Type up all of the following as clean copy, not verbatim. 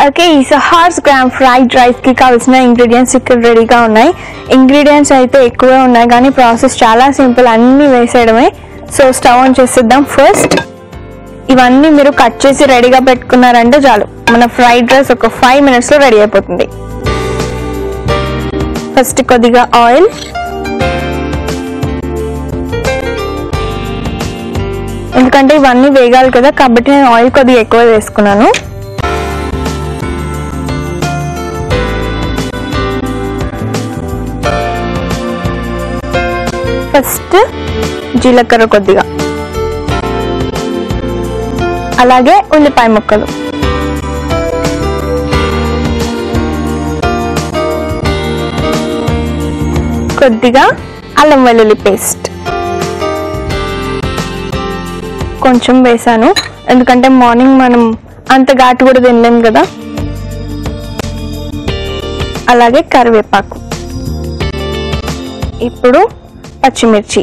Okay, ఈ 100 gram fried రైస్కి కావాల్సిన ఇంగ్రీడియంట్స్ ఇక్కడ రెడీగా ఉన్నాయి. ఇంగ్రీడియంట్స్ అయితే ఎక్కువే ఉన్నాయి కానీ ప్రాసెస్ చాలా సింపుల్, అన్నీ వేసేయడమే. సో స్టవ్ ఆన్ చేసేద్దాం. ఫస్ట్ ఇవన్నీ మీరు కట్ చేసి రెడీగా పెట్టుకున్నారంటే చాలు, మన ఫ్రైడ్ రైస్ ఒక 5 minutesలో రెడీ అయిపోతుంది. ఫస్ట్ కొద్దిగా ఆయిల్, ఎందుకంటే ఇవన్నీ వేగాలి కదా కాబట్టి నేను ఆయిల్ కొద్దిగా ఎక్కువ వేసుకున్నాను. ఫస్ట్ జీలకర్ర కొద్దిగా, అలాగే ఉల్లిపాయ ముక్కలు, కొద్దిగా అల్లం వెల్లుల్లి పేస్ట్ కొంచెం వేసాను, ఎందుకంటే మార్నింగ్ మనం అంత ఘాటు కూడా తినలేం కదా. అలాగే కరివేపాకు, ఇప్పుడు పచ్చిమిర్చి,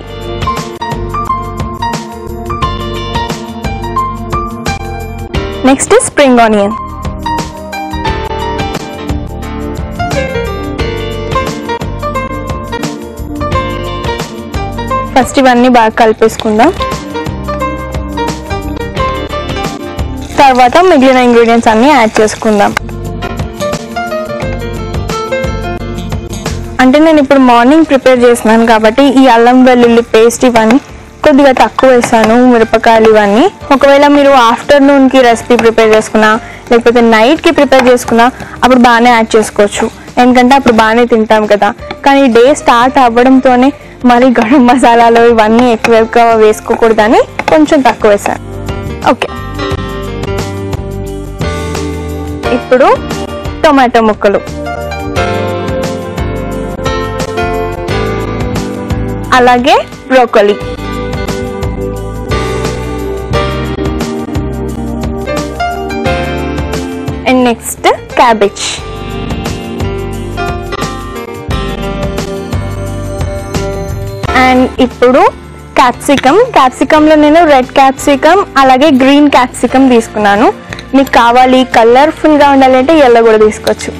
నెక్స్ట్ స్ప్రింగ్ ఆనియన్, ఫస్ట్ ఇవన్నీ బాగా కలిపేసుకుందాం. తర్వాత మిగిలిన ఇంగ్రీడియంట్స్ అన్ని యాడ్ చేసుకుందాం. అంటే నేను ఇప్పుడు మార్నింగ్ ప్రిపేర్ చేస్తున్నాను కాబట్టి ఈ అల్లం వెల్లుల్లి పేస్ట్ ఇవన్నీ కొద్దిగా తక్కువ వేసాను, మిరపకాయలు ఇవన్నీ. ఒకవేళ మీరు ఆఫ్టర్నూన్కి రెసిపీ ప్రిపేర్ చేసుకున్నా లేకపోతే నైట్కి ప్రిపేర్ చేసుకున్నా అప్పుడు బాగానే యాడ్ చేసుకోవచ్చు, ఎందుకంటే అప్పుడు బాగానే తింటాం కదా. కానీ డే స్టార్ట్ అవ్వడంతోనే మరి గరం మసాలాలు ఇవన్నీ ఎక్కువ వేసుకోకూడదని కొంచెం తక్కువ వేసాను. ఓకే, ఇప్పుడు టొమాటో ముక్కలు, అలాగే broccoli, and next cabbage, and ఇప్పుడు క్యాప్సికంలో నేను రెడ్ క్యాప్సికం అలాగే గ్రీన్ క్యాప్సికం తీసుకున్నాను. మీకు కావాలి కలర్ఫుల్గా ఉండాలంటే ఎల్లో కూడా తీసుకోవచ్చు.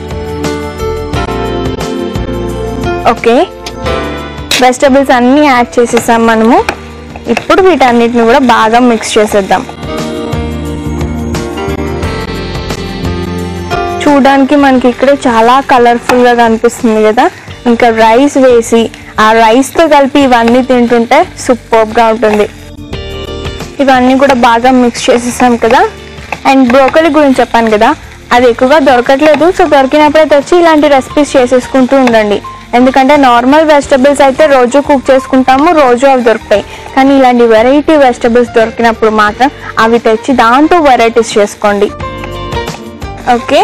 ఓకే, వెజిటబుల్స్ అన్నీ యాడ్ చేసేసాం మనము. ఇప్పుడు వీటన్నిటిని కూడా బాగా మిక్స్ చేసేద్దాం. చూడడానికి మనకి ఇక్కడ చాలా కలర్ఫుల్గా కనిపిస్తుంది కదా. ఇంకా రైస్ వేసి ఆ రైస్తో కలిపి ఇవన్నీ తింటుంటే సూపర్గా ఉంటుంది. ఇవన్నీ కూడా బాగా మిక్స్ చేసేసాం కదా. అండ్ బ్రోకలీ గురించి చెప్పాను కదా, అది ఎక్కువగా దొరకట్లేదు. సో దొరికినప్పుడే తెచ్చి ఇలాంటి రెసిపీస్ చేసేసుకుంటూ ఉండండి, ఎందుకంటే నార్మల్ వెజిటబుల్స్ అయితే రోజు కుక్ చేసుకుంటాము, రోజు అవి దొరుకుతాయి. కానీ ఇలాంటి వెరైటీ వెజిటబుల్స్ దొరికినప్పుడు మాత్రం అవి తెచ్చి దాంతో వెరైటీస్ చేసుకోండి. ఓకే,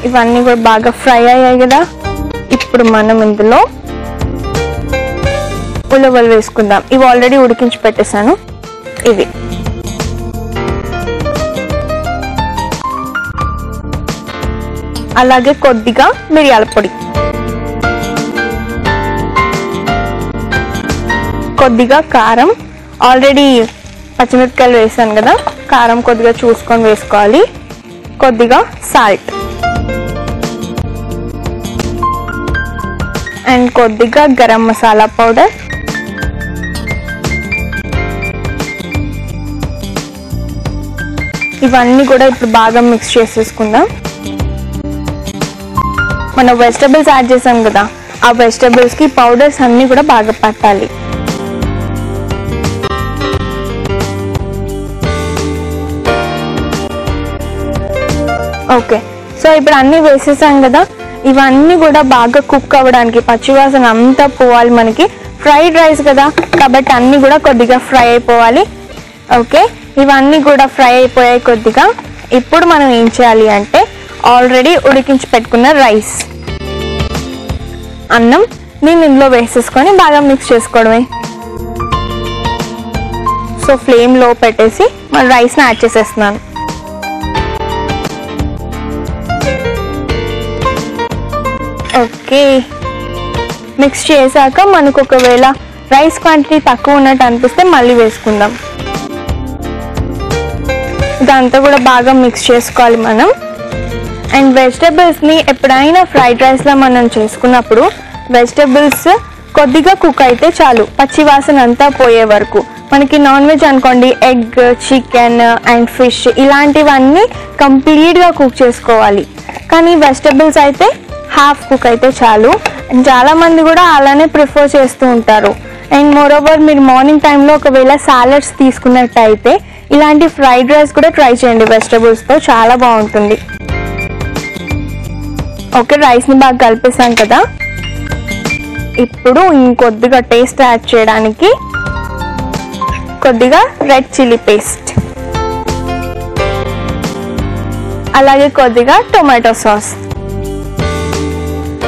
ఇవన్నీ కూడా బాగా ఫ్రై అయ్యాయి కదా. ఇప్పుడు మనం ఇందులో ఉలవలు వేసుకుందాం. ఇవి ఆల్రెడీ ఉడికించి పెట్టేశాను. ఇవి అలాగే కొద్దిగా మిరియాల పొడి, కొద్దిగా కారం, ఆల్రెడీ పచ్చిమిరపకాయలు వేసాను కదా, కారం కొద్దిగా చూసుకొని వేసుకోవాలి. కొద్దిగా సాల్ట్ అండ్ కొద్దిగా గరం మసాలా పౌడర్, ఇవన్నీ కూడా ఇప్పుడు బాగా మిక్స్ చేసేసుకుందాం. మనం వెజిటబుల్స్ యాడ్ చేసాం కదా, ఆ వెజిటబుల్స్కి పౌడర్స్ అన్నీ కూడా బాగా పట్టాలి. ఓకే, సో ఇప్పుడు అన్నీ వేసేసాం కదా. ఇవన్నీ కూడా బాగా కుక్ అవ్వడానికి, పచ్చివాసన అంతా పోవాలి. మనకి ఫ్రైడ్ రైస్ కదా కాబట్టి అన్నీ కూడా కొద్దిగా ఫ్రై అయిపోవాలి. ఓకే, ఇవన్నీ కూడా ఫ్రై అయిపోయాయి కొద్దిగా. ఇప్పుడు మనం ఏం చేయాలి అంటే ఆల్రెడీ ఉడికించి పెట్టుకున్న రైస్, అన్నం దీన్ని ఇందులో వేసేసుకొని బాగా మిక్స్ చేసుకోవడమే. సో ఫ్లేమ్లో పెట్టేసి మన రైస్ని యాడ్ చేసేస్తున్నాను. ఓకే, మిక్స్ చేశాక మనకు ఒకవేళ రైస్ క్వాంటిటీ తక్కువ ఉన్నట్టు అనిపిస్తే మళ్ళీ వేసుకుందాం. ఇదంతా కూడా బాగా మిక్స్ చేసుకోవాలి మనం. అండ్ వెజిటబుల్స్ని ఎప్పుడైనా ఫ్రైడ్ రైస్లో మనం చేసుకున్నప్పుడు వెజిటబుల్స్ కొద్దిగా కుక్ అయితే చాలు, పచ్చి వాసన అంతా పోయే వరకు. మనకి నాన్ వెజ్ అనుకోండి, ఎగ్, చికెన్ అండ్ ఫిష్ ఇలాంటివన్నీ కంప్లీట్గా కుక్ చేసుకోవాలి. కానీ వెజిటబుల్స్ అయితే హాఫ్ కుక్ అయితే చాలు. అండ్ చాలామంది కూడా అలానే ప్రిఫర్ చేస్తూ ఉంటారు. అండ్ మోరోవర్ మీరు మార్నింగ్ టైంలో ఒకవేళ సాలడ్స్ తీసుకున్నట్టయితే ఇలాంటి ఫ్రైడ్ రైస్ కూడా ట్రై చేయండి వెజిటబుల్స్తో, చాలా బాగుంటుంది. ఓకే, రైస్ని బాగా కలిపేసాం కదా. ఇప్పుడు ఇంకొద్దిగా టేస్ట్ యాడ్ చేయడానికి కొద్దిగా రెడ్ చిల్లీ పేస్ట్, అలాగే కొద్దిగా టొమాటో సాస్.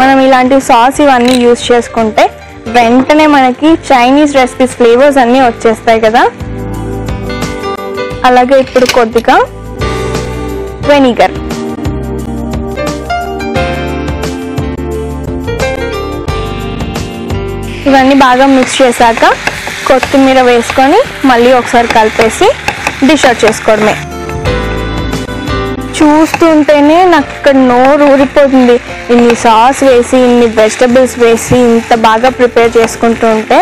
మనం ఇలాంటి సాస్ ఇవన్నీ యూజ్ చేసుకుంటే వెంటనే మనకి చైనీస్ రెసిపీస్ ఫ్లేవర్స్ అన్నీ వచ్చేస్తాయి కదా. అలాగే ఇప్పుడు కొద్దిగా వెనిగర్, ఇవన్నీ బాగా మిక్స్ చేశాక కొత్తిమీర వేసుకొని మళ్ళీ ఒకసారి కలిపేసి డిష్ అవుట్ చేసుకోవడమే. చూస్తుంటేనే నాకు ఇక్కడ నోరు ఊరిపోతుంది. ఇన్ని సాస్ వేసి, ఇన్ని వెజిటబుల్స్ వేసి ఇంత బాగా ప్రిపేర్ చేసుకుంటూ ఉంటే.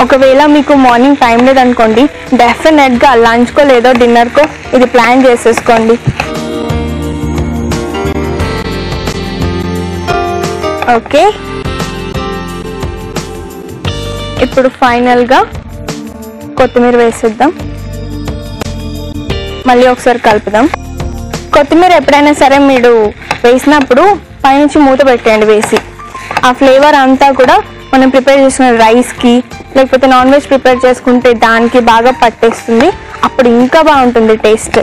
ఒకవేళ మీకు మార్నింగ్ టైం లేదనుకోండి, డెఫినెట్గా లంచ్కో లేదో డిన్నర్కో ఇది ప్లాన్ చేసేసుకోండి. ఓకే, ఇప్పుడు ఫైనల్గా కొత్తిమీర వేసేద్దాం, మళ్ళీ ఒకసారి కలుపుదాం. కొత్తిమీర ఎప్పుడైనా సరే మీరు వేసినప్పుడు పైనుంచి మూత పెట్టండి వేసి. ఆ ఫ్లేవర్ అంతా కూడా మనం ప్రిపేర్ చేసుకున్న రైస్కి లేకపోతే నాన్ వెజ్ ప్రిపేర్ చేసుకుంటే దానికి బాగా పట్టేస్తుంది. అప్పుడు ఇంకా బాగుంటుంది టేస్ట్.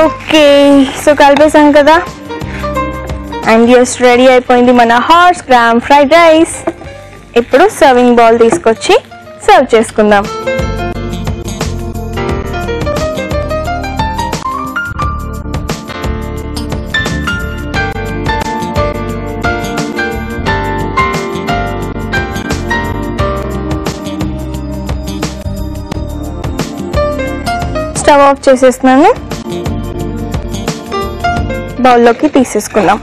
ఓకే, సో కలిపేసాం కదా. అండ్ ఎస్, రెడీ అయిపోయింది మన హార్స్ గ్రామ్ ఫ్రైడ్ రైస్. ఇప్పుడు సర్వింగ్ బౌల్ తీసుకొచ్చి సర్వ్ చేసుకుందాం. స్టవ్ ఆఫ్ చేసేస్తున్నాను, బౌల్లోకి తీసేసుకుందాం.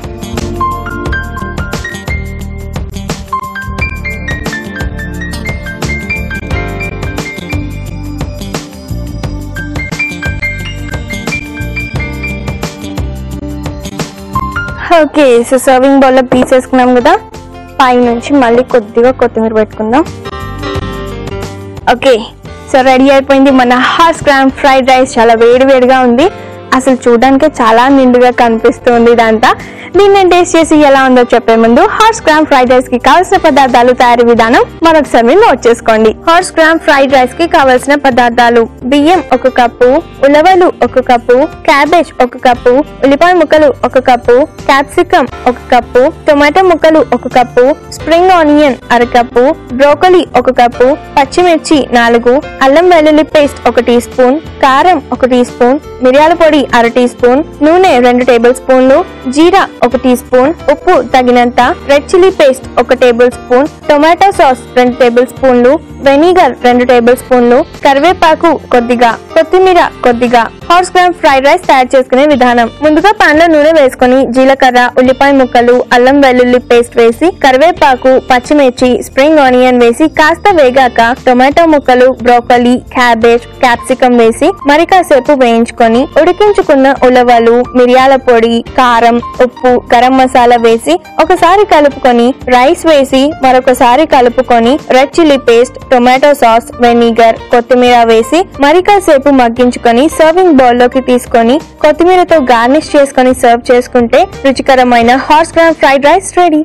ఓకే, సో సర్వింగ్ బౌల్లో తీసేసుకున్నాం కదా. పైనుంచి మళ్ళీ కొద్దిగా కొత్తిమీర పెట్టుకుందాం. ఓకే, సో రెడీ అయిపోయింది మన హార్స్ గ్రామ్ ఫ్రైడ్ రైస్. చాలా వేడివేడిగా ఉంది, అసలు చూడడానికే చాలా నిండుగా కనిపిస్తుంది ఇదంతా. దీన్ని నేను టేస్ట్ చేసి ఎలా ఉందో చెప్పే ముందు హార్స్ గ్రామ్ ఫ్రైడ్ రైస్ కి కావాల్సిన పదార్థాలు, తయారీ విధానం మరొకసారి నోట్ చేసుకోండి. హార్స్ గ్రామ్ ఫ్రైడ్ రైస్ కి కావాల్సిన పదార్థాలు: బియ్యం 1 కప్పు, ఉలవలు 1 కప్పు, క్యాబేజ్ 1 కప్పు, ఉల్లిపాయ ముక్కలు 1 కప్పు, క్యాప్సికమ్ 1 కప్పు, టొమాటో ముక్కలు 1 cup, spring onion 1/2 cup, broccoli 1 cup, పచ్చిమిర్చి 4, అల్లం వెల్లుల్లి పేస్ట్ 1 టీ స్పూన్, కారం 1 టీ స్పూన్, మిరియాల పొడి 1/2 టీ స్పూన్, నూనె 2 టేబుల్ స్పూన్లు, జీరా 1 టీ స్పూన్, ఉప్పు తగినంత, red chilli paste 1 tablespoon, tomato sauce 2 table స్పూన్లు, వెనిగర్ 2 టేబుల్ స్పూన్లు, కరివేపాకు కొద్దిగా, కొత్తిమీర కొద్దిగా. హార్స్ గ్రామ్ ఫ్రైడ్ రైస్ తయారు చేసుకునే విధానం: ముందుగా పాన్ లో నూనె వేసుకుని జీలకర్ర, ఉల్లిపాయ ముక్కలు, అల్లం వెల్లుల్లి పేస్ట్ వేసి, కరివేపాకు, పచ్చిమిర్చి, స్ప్రింగ్ ఆనియన్ వేసి కాస్త వేగాక టొమాటో ముక్కలు, బ్రోకలీ, క్యాబేజ్, క్యాప్సికం వేసి మరి కాసేపు వేయించుకొని ఉడికించుకున్న ఉలవలు, మిరియాల పొడి, కారం, ఉప్పు, గరం మసాలా వేసి ఒకసారి కలుపుకొని రైస్ వేసి మరొకసారి కలుపుకొని red chilli paste, tomato sauce, vinegar, కొత్తిమీర వేసి మరి కాసేపు మగ్గించుకొని సర్వింగ్ బౌల్ లోకి తీసుకొని కొత్తిమీరతో గార్నిష్ చేసుకొని సర్వ్ చేసుకుంటే రుచికరమైన horse gram fried rice ready.